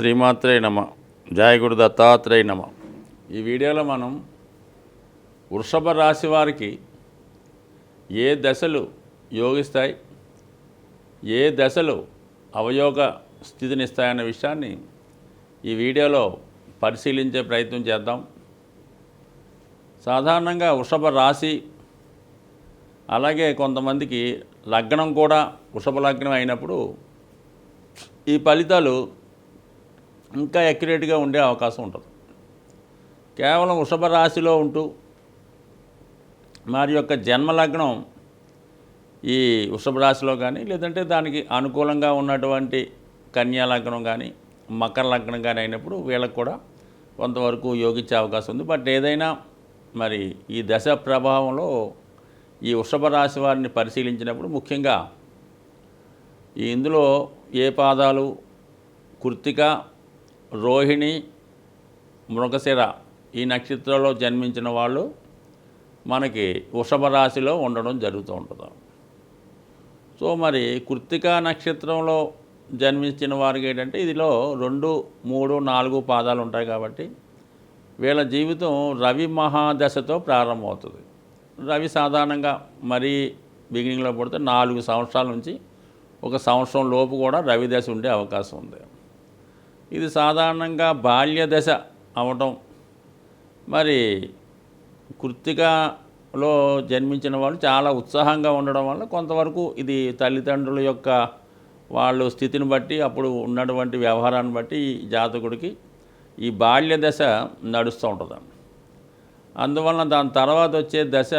శ్రీమాత్రే నమ. జయ గురు దత్తాత్రేయ నమ. ఈ వీడియోలో మనం వృషభ రాశి వారికి ఏ దశలు యోగిస్తాయి, ఏ దశలు అవయోగ స్థితినిస్తాయన్న విషయాన్ని ఈ వీడియోలో పరిశీలించే ప్రయత్నం చేద్దాం. సాధారణంగా వృషభ రాశి, అలాగే కొంతమందికి లగ్నం కూడా వృషభ లగ్నం అయినప్పుడు ఈ ఫలితాలు ఇంకా యాక్యురేట్గా ఉండే అవకాశం ఉంటుంది. కేవలం వృషభ రాశిలో ఉంటూ వారి యొక్క జన్మలగ్నం ఈ వృషభ రాశిలో కానీ, లేదంటే దానికి అనుకూలంగా ఉన్నటువంటి కన్యా లగ్నం కానీ, మకర లగ్నం కానీ అయినప్పుడు వీళ్ళకు కూడా కొంతవరకు యోగించే అవకాశం ఉంది. బట్ ఏదైనా మరి ఈ దశ ప్రభావంలో ఈ వృషభ రాశి వారిని పరిశీలించినప్పుడు ముఖ్యంగా ఇందులో ఏ పాదాలు కృత్తిక, రోహిణి, మృగశిర ఈ నక్షత్రాల్లో జన్మించిన వాళ్ళు మనకి వృషభ రాశిలో ఉండడం జరుగుతూ ఉంటుంది. సో మరి కృత్తిక నక్షత్రంలో జన్మించిన వారికి ఏంటంటే ఇదిలో 2, 3, 4 పాదాలు ఉంటాయి కాబట్టి వీళ్ళ జీవితం రవి మహాదశతో ప్రారంభమవుతుంది. రవి సాధారణంగా మరీ బిగినింగ్లో పడితే 4 సంవత్సరాల నుంచి 1 సంవత్సరం లోపు కూడా రవి దశ ఉండే అవకాశం ఉంది. ఇది సాధారణంగా బాల్య దశ అవటం, మరి కృత్తికలో జన్మించిన వాళ్ళు చాలా ఉత్సాహంగా ఉండడం వల్ల కొంతవరకు ఇది తల్లిదండ్రుల యొక్క వాళ్ళు స్థితిని బట్టి, అప్పుడు ఉన్నటువంటి వ్యవహారాన్ని బట్టి ఈ జాతకుడికి ఈ బాల్య దశ నడుస్తూ ఉంటుంది. అందువలన దాని తర్వాత వచ్చే దశ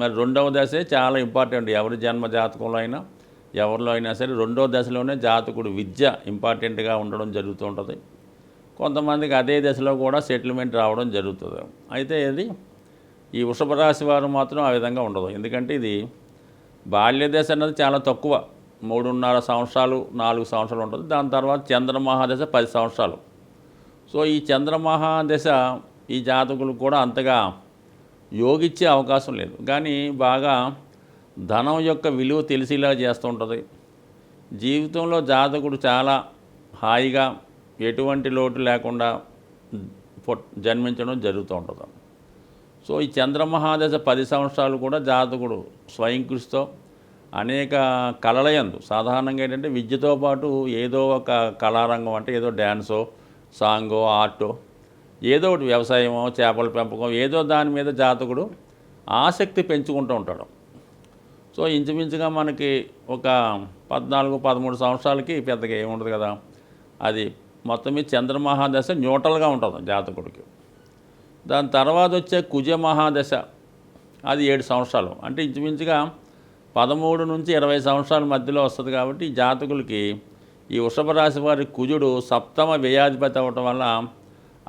మరి 2వ దశే చాలా ఇంపార్టెంట్. ఎవరి జన్మ జాతకంలో అయినా ఎవరిలో అయినా సరే 2వ దశలోనే జాతకుడు విద్య ఇంపార్టెంట్గా ఉండడం జరుగుతూ ఉంటుంది. కొంతమందికి అదే దశలో కూడా సెటిల్మెంట్ రావడం జరుగుతుంది. అయితే ఇది ఈ వృషభ రాశి వారు మాత్రం ఆ విధంగా ఉండదు. ఎందుకంటే ఇది బాల్య దశ అన్నది చాలా తక్కువ, 3.5 సంవత్సరాలు 4 సంవత్సరాలు ఉంటుంది. దాని తర్వాత చంద్రమహాదశ 10 సంవత్సరాలు. సో ఈ చంద్రమహాదశ ఈ జాతకులు కూడా అంతగా యోగిచ్చే అవకాశం లేదు. కానీ బాగా ధనం యొక్క విలువ తెలిసేలా చేస్తూ ఉంటుంది. జీవితంలో జాతకుడు చాలా హాయిగా ఎటువంటి లోటు లేకుండా జన్మించడం జరుగుతూ ఉంటుంది. సో ఈ చంద్రమహాదశ 10 సంవత్సరాలు కూడా జాతకుడు స్వయం కృషితో అనేక కళలయందు, సాధారణంగా ఏంటంటే విద్యతో పాటు ఏదో ఒక కళారంగం, అంటే ఏదో డ్యాన్సో, సాంగో, ఆర్టో, ఏదో ఒకటి వ్యవసాయమో, చేపల పెంపకం, ఏదో దాని మీద జాతకుడు ఆసక్తి పెంచుకుంటూ ఉంటాడు. సో ఇంచుమించుగా మనకి ఒక 14-13 సంవత్సరాలకి పెద్దగా ఏముండదు కదా, అది మొత్తం మీద చంద్రమహాదశ న్యూట్రల్గా ఉంటుంది జాతకుడికి. దాని తర్వాత వచ్చే కుజ మహాదశ అది 7 సంవత్సరాలు, అంటే ఇంచుమించుగా 13 నుంచి 20 సంవత్సరాల మధ్యలో వస్తుంది. కాబట్టి ఈ జాతకులకి ఈ వృషభ రాశి వారి కుజుడు సప్తమ వ్యయాధిపతి అవ్వటం వల్ల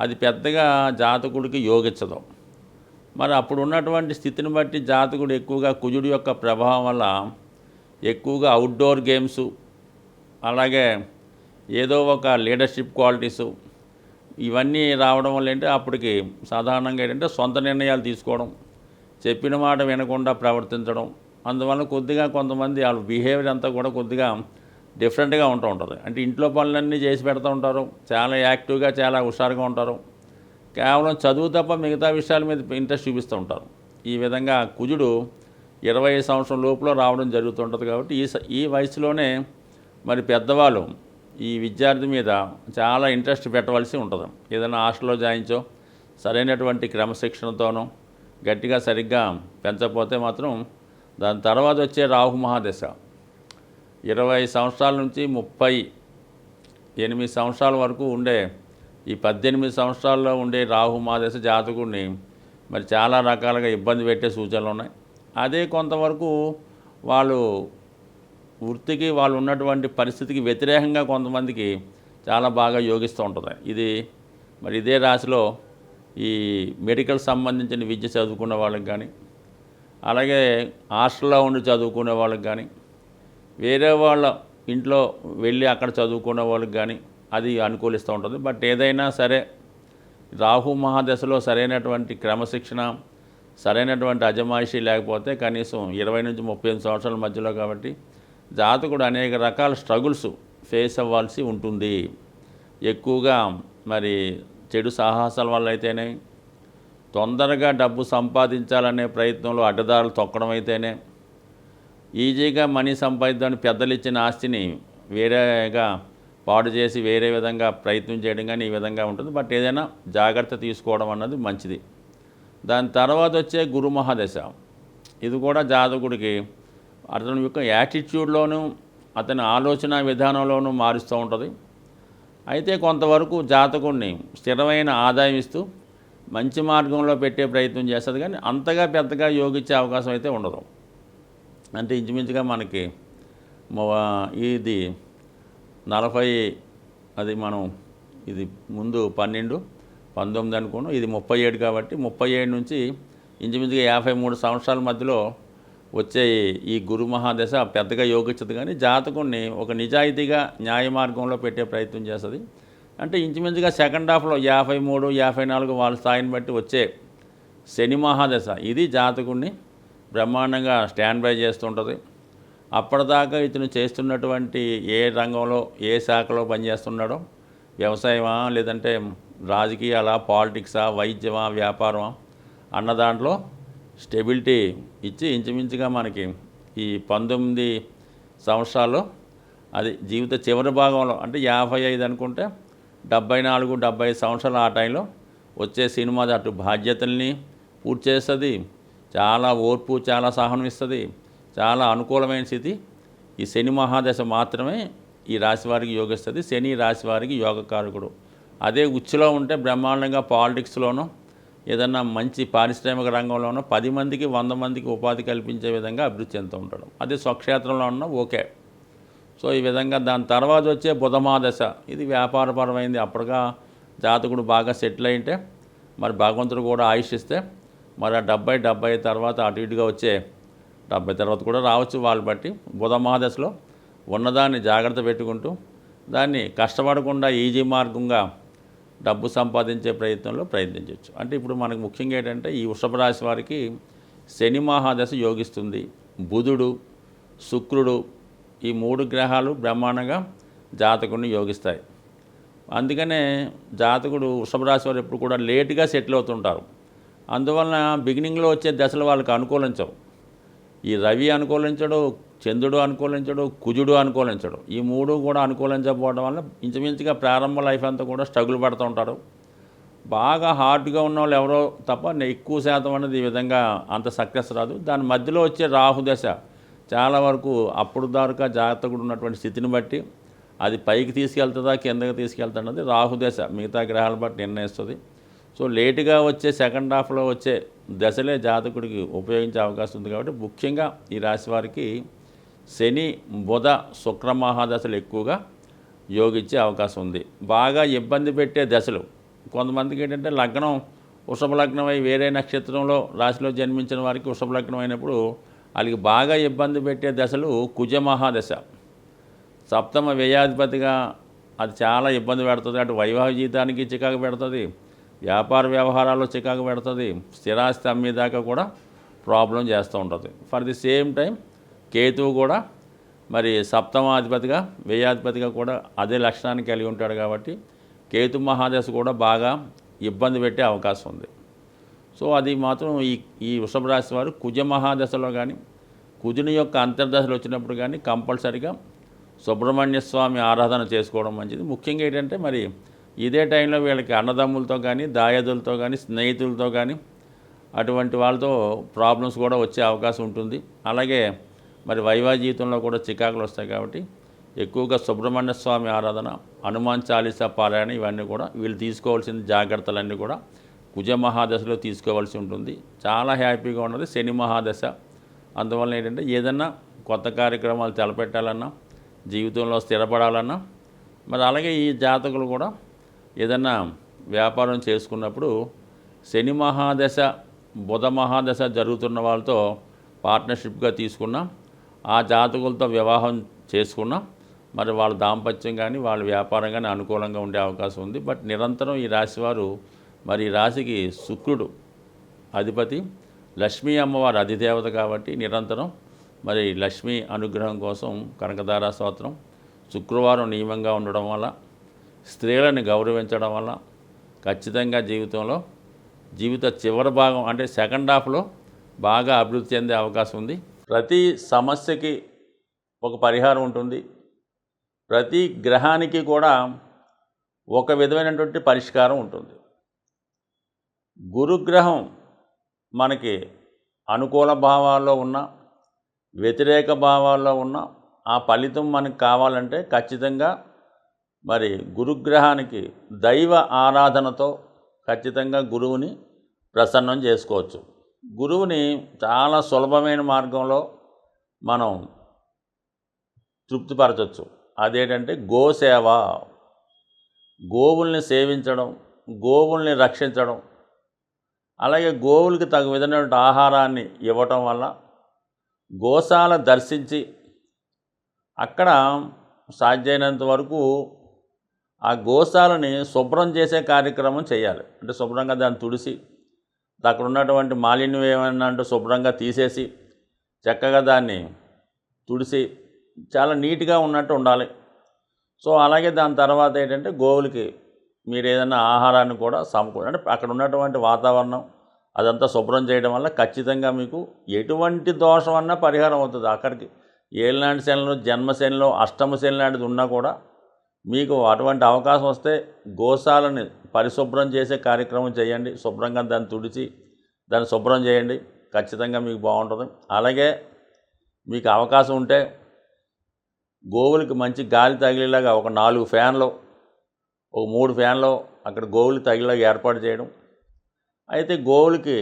అది పెద్దగా జాతకుడికి యోగించదు. మరి అప్పుడు ఉన్నటువంటి స్థితిని బట్టి జాతకుడు ఎక్కువగా కుజుడు యొక్క ప్రభావం వల్ల ఎక్కువగా అవుట్డోర్ గేమ్స్, అలాగే ఏదో ఒక లీడర్షిప్ క్వాలిటీసు ఇవన్నీ రావడం వల్ల ఏంటంటే అప్పటికి సాధారణంగా ఏంటంటే సొంత నిర్ణయాలు తీసుకోవడం, చెప్పిన మాట వినకుండా ప్రవర్తించడం, అందువల్ల కొద్దిగా కొంతమంది వాళ్ళ బిహేవియర్ అంతా కూడా కొద్దిగా డిఫరెంట్గా ఉంటూ ఉంటుంది. అంటే ఇంట్లో పనులన్నీ చేసి పెడుతూ ఉంటారు, చాలా యాక్టివ్గా చాలా హుషారుగా ఉంటారు, కేవలం చదువు తప్ప మిగతా విషయాల మీద ఇంట్రెస్ట్ చూపిస్తూ ఉంటారు. ఈ విధంగా కుజుడు 20 సంవత్సరం లోపల రావడం జరుగుతుంటుంది. కాబట్టి ఈ వయసులోనే మరి పెద్దవాళ్ళు ఈ విద్యార్థి మీద చాలా ఇంట్రెస్ట్ పెట్టవలసి ఉంటుంది. ఏదైనా హాస్టల్లో జాయించో, సరైనటువంటి క్రమశిక్షణతోనో గట్టిగా సరిగ్గా పెంచకపోతే మాత్రం దాని తర్వాత వచ్చే రాహు మహాదశ 20 సంవత్సరాల నుంచి 38 సంవత్సరాల వరకు ఉండే ఈ 18 సంవత్సరాల్లో ఉండే రాహు మహాదశ జాతకుడిని మరి చాలా రకాలుగా ఇబ్బంది పెట్టే సూచనలు ఉన్నాయి. అదే కొంతవరకు వాళ్ళు వృత్తికి, వాళ్ళు ఉన్నటువంటి పరిస్థితికి వ్యతిరేకంగా కొంతమందికి చాలా బాగా యోగిస్తూ ఉంటుంది. ఇది మరి ఇదే రాశిలో ఈ మెడికల్ సంబంధించిన విద్య చదువుకునే వాళ్ళకి కానీ, అలాగే హాస్టల్లో ఉండి చదువుకునే వాళ్ళకి కానీ, వేరే వాళ్ళ ఇంట్లో వెళ్ళి అక్కడ చదువుకునే వాళ్ళకి కానీ అది అనుకూలిస్తూ ఉంటుంది. బట్ ఏదైనా సరే రాహు మహాదశలో సరైనటువంటి క్రమశిక్షణ, సరైనటువంటి అజమాయిషీ లేకపోతే కనీసం 20 నుంచి 35 సంవత్సరాల మధ్యలో కాబట్టి జాతకుడు అనేక రకాల స్ట్రగుల్స్ ఫేస్ అవ్వాల్సి ఉంటుంది. ఎక్కువగా మరి చెడు సాహసాల వల్ల అయితేనే, తొందరగా డబ్బు సంపాదించాలనే ప్రయత్నంలో అడ్డదారులు తొక్కడం అయితేనే, ఈజీగా మనీ సంపాదిద్దామని పెద్దలు ఇచ్చిన ఆస్తిని వేరేగా పాడు చేసి వేరే విధంగా ప్రయత్నం చేయడం కానీ ఈ విధంగా ఉంటుంది. బట్ ఏదైనా జాగ్రత్త తీసుకోవడం అన్నది మంచిది. దాని తర్వాత వచ్చే గురు మహాదశ, ఇది కూడా జాతకుడికి అతని యొక్క యాటిట్యూడ్లోనూ అతని ఆలోచన విధానంలోనూ మారుస్తూ ఉంటుంది. అయితే కొంతవరకు జాతకుడిని స్థిరమైన ఆదాయం ఇస్తూ మంచి మార్గంలో పెట్టే ప్రయత్నం చేస్తుంది, కానీ అంతగా పెద్దగా యోగించే అవకాశం అయితే ఉండదు. అంటే ఇంచుమించుగా మనకి ఇది 40, అది మనం ఇది ముందు 12, 19 అనుకోను, ఇది 37 కాబట్టి 37 నుంచి ఇంచుమించుగా 53 సంవత్సరాల మధ్యలో వచ్చే ఈ గురు మహాదశ పెద్దగా యోగించదు, కానీ జాతకుడిని ఒక నిజాయితీగా న్యాయ మార్గంలో పెట్టే ప్రయత్నం చేస్తుంది. అంటే ఇంచుమించుగా సెకండ్ హాఫ్లో 53, 54 వాళ్ళ స్థాయిని బట్టి వచ్చే శని మహాదశ, ఇది జాతకుడిని బ్రహ్మాండంగా స్టాండ్ బై చేస్తుంటుంది. అప్పటిదాకా ఇతను చేస్తున్నటువంటి ఏ రంగంలో ఏ శాఖలో పనిచేస్తున్నాడో, వ్యవసాయమా లేదంటే రాజకీయాలా, పాలిటిక్సా, వైద్యమా, వ్యాపారమా అన్న దాంట్లో స్టెబిలిటీ ఇచ్చి ఇంచుమించుగా మనకి ఈ 19 సంవత్సరాల్లో, అది జీవిత చివరి భాగంలో అంటే 55 అనుకుంటే 74, 75 సంవత్సరాలు ఆ టైంలో వచ్చే సినిమా అటు బాధ్యతల్ని పూర్తి చేస్తుంది, చాలా ఓర్పు, చాలా సహనం ఇస్తుంది, చాలా అనుకూలమైన స్థితి ఈ శని మహాదశ మాత్రమే ఈ రాశి వారికి యోగిస్తుంది. శని రాశి వారికి యోగకారకుడు. అదే ఉచ్చులో ఉంటే బ్రహ్మాండంగా పాలిటిక్స్లోనూ ఏదన్నా మంచి పారిశ్రామిక రంగంలోనూ 10 మందికి 100 మందికి ఉపాధి కల్పించే విధంగా అభివృద్ధి చెందుతూ ఉంటాడు. అదే స్వక్షేత్రంలో ఉన్న ఓకే. సో ఈ విధంగా దాని తర్వాత వచ్చే బుధమాదశ, ఇది వ్యాపారపరమైంది. అప్పటిగా జాతకుడు బాగా సెటిల్ అయింటే మరి భగవంతుడు కూడా ఆయుష్ ఇస్తే మరి ఆ 70 తర్వాత అటు ఇటుగా వచ్చే 70 తర్వాత కూడా రావచ్చు వాళ్ళు బట్టి. బుధమాదశలో ఉన్నదాన్ని జాగ్రత్త పెట్టుకుంటూ దాన్ని కష్టపడకుండా ఈజీ మార్గంగా డబ్బు సంపాదించే ప్రయత్నంలో ప్రయత్నించవచ్చు. అంటే ఇప్పుడు మనకు ముఖ్యంగా ఏంటంటే ఈ వృషభ రాశి వారికి శని మహాదశ యోగిస్తుంది. బుధుడు, శుక్రుడు ఈ 3 గ్రహాలు బ్రహ్మాండంగా జాతకుడిని యోగిస్తాయి. అందుకనే జాతకుడు వృషభ రాశి వారు ఎప్పుడు కూడా లేటుగా సెటిల్ అవుతుంటారు. అందువలన బిగినింగ్లో వచ్చే దశలు వాళ్ళకి అనుకూలించవు. ఈ రవి అనుకూలించడు, చంద్రుడు అనుకూలించడు, కుజుడు అనుకూలించడు. ఈ 3 కూడా అనుకూలించకపోవడం వల్ల ఇంచుమించుగా ప్రారంభ లైఫ్ అంతా కూడా స్ట్రగుల్ పడుతూ ఉంటారు. బాగా హార్డ్గా ఉన్న వాళ్ళు ఎవరో తప్ప ఎక్కువ శాతం అనేది ఈ విధంగా అంత సక్సెస్ రాదు. దాని మధ్యలో వచ్చే రాహుదశ చాలా వరకు అప్పుడు దాకా జాతకుడు ఉన్నటువంటి స్థితిని బట్టి అది పైకి తీసుకెళ్తుందా కిందకి తీసుకెళ్తున్నది రాహుదశ మిగతా గ్రహాల బట్టి నిర్ణయిస్తుంది. సో లేటుగా వచ్చే సెకండ్ హాఫ్లో వచ్చే దశలే జాతకుడికి ఉపయోగించే అవకాశం ఉంది. కాబట్టి ముఖ్యంగా ఈ రాశి వారికి శని, బుధ, శుక్ర మహాదశలు ఎక్కువగా యోగించే అవకాశం ఉంది. బాగా ఇబ్బంది పెట్టే దశలు కొంతమందికి ఏంటంటే లగ్నం వృషభ లగ్నం అయి వేరే నక్షత్రంలో రాశిలో జన్మించిన వారికి వృషభ లగ్నం అయినప్పుడు వాళ్ళకి బాగా ఇబ్బంది పెట్టే దశలు కుజ మహాదశ. సప్తమ వ్యయాధిపతిగా అది చాలా ఇబ్బంది పెడుతుంది. అటు వైవాహిక జీవితానికి చికాకు పెడుతుంది, వ్యాపార వ్యవహారాల్లో చికాకు పెడుతుంది, స్థిరాస్తి అమ్మేదాకా కూడా ప్రాబ్లం చేస్తూ ఉంటుంది. ఫర్ ది సేమ్ టైం కేతువు కూడా మరి సప్తమాధిపతిగా వ్యయాధిపతిగా కూడా అదే లక్షణాన్ని కలిగి ఉంటాడు. కాబట్టి కేతు మహాదశ కూడా బాగా ఇబ్బంది పెట్టే అవకాశం ఉంది. సో అది మాత్రం ఈ వృషభ రాశి వారు కుజ మహాదశలో కానీ కుజుని యొక్క అంతర్దశలు వచ్చినప్పుడు కానీ కంపల్సరిగా సుబ్రహ్మణ్య స్వామి ఆరాధన చేసుకోవడం మంచిది. ముఖ్యంగా ఏంటంటే మరి ఇదే టైంలో వీళ్ళకి అన్నదమ్ములతో కానీ దాయాదులతో కానీ స్నేహితులతో కానీ అటువంటి వాళ్ళతో ప్రాబ్లమ్స్ కూడా వచ్చే అవకాశం ఉంటుంది. అలాగే మరి వైవాహిక జీవితంలో కూడా చికాకులు వస్తాయి. కాబట్టి ఎక్కువగా సుబ్రహ్మణ్య స్వామి ఆరాధన, హనుమాన్ చాలీసా పారాయణ ఇవన్నీ కూడా వీళ్ళు తీసుకోవాల్సిన జాగ్రత్తలన్నీ కూడా కుజ మహాదశలో తీసుకోవాల్సి ఉంటుంది. చాలా హ్యాపీగా ఉన్నది శని మహాదశ. అందువల్ల ఏంటంటే ఏదన్నా కొత్త కార్యక్రమాలు తలపెట్టాలన్నా, జీవితంలో స్థిరపడాలన్నా, మరి అలాగే ఈ జాతకులు కూడా ఏదన్నా వ్యాపారం చేసుకున్నప్పుడు శని మహాదశ, బుధ మహాదశ జరుగుతున్న వాళ్ళతో పార్ట్నర్షిప్గా తీసుకున్నా, ఆ జాతకులతో వివాహం చేసుకున్నా మరి వాళ్ళ దాంపత్యం కానీ వాళ్ళ వ్యాపారం కానీ అనుకూలంగా ఉండే అవకాశం ఉంది. బట్ నిరంతరం ఈ రాశివారు మరి ఈ రాశికి శుక్రుడు అధిపతి, లక్ష్మీ అమ్మవారు అధిదేవత కాబట్టి నిరంతరం మరి లక్ష్మీ అనుగ్రహం కోసం కనకదార స్తోత్రం శుక్రవారం నియమంగా ఉండడం వల్ల స్త్రీలను గౌరవించడం వల్ల ఖచ్చితంగా జీవితంలో జీవిత చివరి భాగం అంటే సెకండ్ హాఫ్లో బాగా అభివృద్ధి చెందే అవకాశం ఉంది. ప్రతి సమస్యకి ఒక పరిహారం ఉంటుంది. ప్రతి గ్రహానికి కూడా ఒక విధమైనటువంటి పరిష్కారం ఉంటుంది. గురుగ్రహం మనకి అనుకూల భావాల్లో ఉన్న, వ్యతిరేక భావాల్లో ఉన్న ఆ ఫలితం మనకు కావాలంటే ఖచ్చితంగా మరి గురుగ్రహానికి దైవ ఆరాధనతో ఖచ్చితంగా గురువుని ప్రసన్నం చేసుకోవచ్చు. గురువుని చాలా సులభమైన మార్గంలో మనం తృప్తిపరచవచ్చు. అదేంటంటే గోసేవ, గోవుల్ని సేవించడం, గోవుల్ని రక్షించడం, అలాగే గోవులకి తగు విధమైనటువంటి ఆహారాన్ని ఇవ్వటం వల్ల గోశాల దర్శించి అక్కడ సాధ్యమైనంత వరకు ఆ గోశాలని శుభ్రం చేసే కార్యక్రమం చేయాలి. అంటే శుభ్రంగా దాన్ని తుడిసి అక్కడ ఉన్నటువంటి మాలిన్యం ఏమైనా అంటే శుభ్రంగా తీసేసి చక్కగా దాన్ని తుడిసి చాలా నీట్గా ఉన్నట్టు ఉండాలి. సో అలాగే దాని తర్వాత ఏంటంటే గోవులకి మీరు ఏదైనా ఆహారాన్ని కూడా అంటే అక్కడ ఉన్నటువంటి వాతావరణం అదంతా శుభ్రం చేయడం వల్ల ఖచ్చితంగా మీకు ఎటువంటి దోషం అన్నా పరిహారం అవుతుంది. అక్కడికి ఏళ్ళనాటి శనిలో, జన్మశనిలో, అష్టమ శని లాంటిది ఉన్నా కూడా మీకు అటువంటి అవకాశం వస్తే గోశాలని పరిశుభ్రం చేసే కార్యక్రమం చేయండి. శుభ్రంగా దాన్ని తుడిచి దాన్ని శుభ్రం చేయండి, ఖచ్చితంగా మీకు బాగుంటుంది. అలాగే మీకు అవకాశం ఉంటే గోవులకి మంచి గాలి తగిలేలాగా ఒక 4 ఫ్యాన్లు, ఒక 3 ఫ్యాన్లు అక్కడ గోవులకి తగిలేలాగా ఏర్పాటు చేయడం. అయితే గోవులకి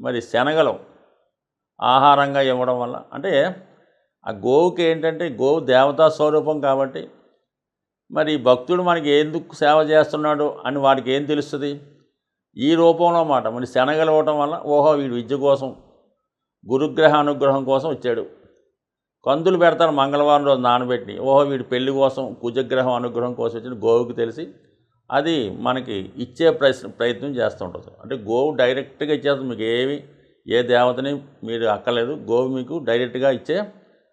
మరి శనగలు ఆహారంగా ఇవ్వడం వల్ల అంటే ఆ గోవుకి ఏంటంటే గోవు దేవతా స్వరూపం కాబట్టి మరి భక్తుడు మనకి ఎందుకు సేవ చేస్తున్నాడు అని వాడికి ఏం తెలుస్తుంది? ఈ రూపంలో మాట మరి శనగలు ఇవ్వటం వల్ల ఓహో వీడు విద్య కోసం, గురుగ్రహ అనుగ్రహం కోసం వచ్చాడు. కందులు పెడతారు మంగళవారం రోజు నానబెట్టి, ఓహో వీడు పెళ్లి కోసం, కుజగ్రహం అనుగ్రహం కోసం వచ్చిన గోవుకి తెలిసి అది మనకి ఇచ్చే ప్రయత్నం చేస్తుంటుంది. అంటే గోవు డైరెక్ట్గా ఇచ్చేస్తుంది. మీకు ఏ దేవతని మీరు అక్కర్లేదు. గోవు మీకు డైరెక్ట్గా ఇచ్చే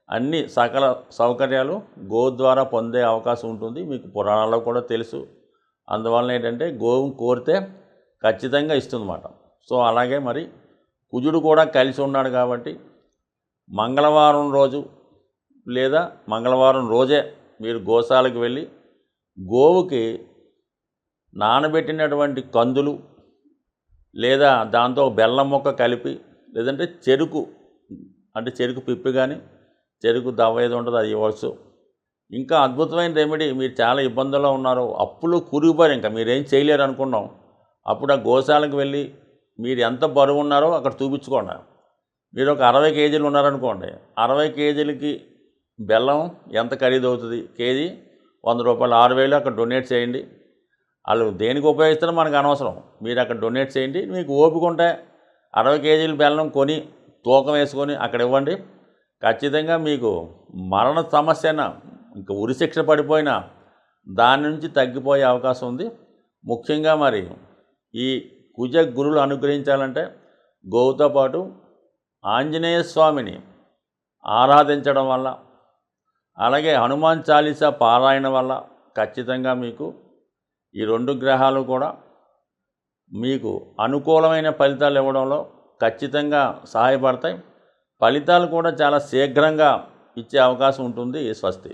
అన్ని సకల సౌకర్యాలు గోవు ద్వారా పొందే అవకాశం ఉంటుంది. మీకు పురాణాల్లో కూడా తెలుసు. అందువలన ఏంటంటే గోవుని కోరితే ఖచ్చితంగా ఇస్తుందన్నమాట. సో అలాగే మరి కుజుడు కూడా కలిసి ఉన్నాడు కాబట్టి మంగళవారం రోజు లేదా మంగళవారం రోజే మీరు గోశాలకు వెళ్ళి గోవుకి నానబెట్టినటువంటి కందులు లేదా దాంతో బెల్లం ముక్క కలిపి, లేదంటే చెరుకు అంటే చెరుకు పిప్పి కానీ చెరుకు దవ్వ ఏది ఉంటుందో అది ఇవ్వచ్చు. ఇంకా అద్భుతమైన రెమెడీ, మీరు చాలా ఇబ్బందుల్లో ఉన్నారు, అప్పులు కురిగిపోయారు, ఇంకా మీరేం చేయలేరు అనుకున్నాం, అప్పుడు ఆ గోశాలకు వెళ్ళి మీరు ఎంత బరువు ఉన్నారో అక్కడ చూపించుకోండి. మీరు ఒక 60 కేజీలు ఉన్నారనుకోండి, 60 కేజీలకి బెల్లం ఎంత ఖరీదు అవుతుంది? కేజీ 100 రూపాయలు, 6000 అక్కడ డొనేట్ చేయండి. వాళ్ళు దేనికి ఉపయోగిస్తారో మనకు అనవసరం, మీరు అక్కడ డొనేట్ చేయండి. మీకు ఓపిక ఉంటే 60 కేజీల బెల్లం కొని తూకం వేసుకొని అక్కడ ఇవ్వండి. ఖచ్చితంగా మీకు మరణ సమస్యన ఇంకా ఉరిశిక్ష పడిపోయినా దాని నుంచి తగ్గిపోయే అవకాశం ఉంది. ముఖ్యంగా మరి ఈ కుజ గురులు అనుగ్రహించాలంటే గోవుతో పాటు ఆంజనేయ స్వామిని ఆరాధించడం వల్ల, అలాగే హనుమాన్ చాలీసా పారాయణ వల్ల ఖచ్చితంగా మీకు ఈ 2 గ్రహాలు కూడా మీకు అనుకూలమైన ఫలితాలు ఇవ్వడంలో ఖచ్చితంగా సహాయపడతాయి. ఫలితాలు కూడా చాలా శీఘ్రంగా ఇచ్చే అవకాశం ఉంటుంది. స్వస్తి.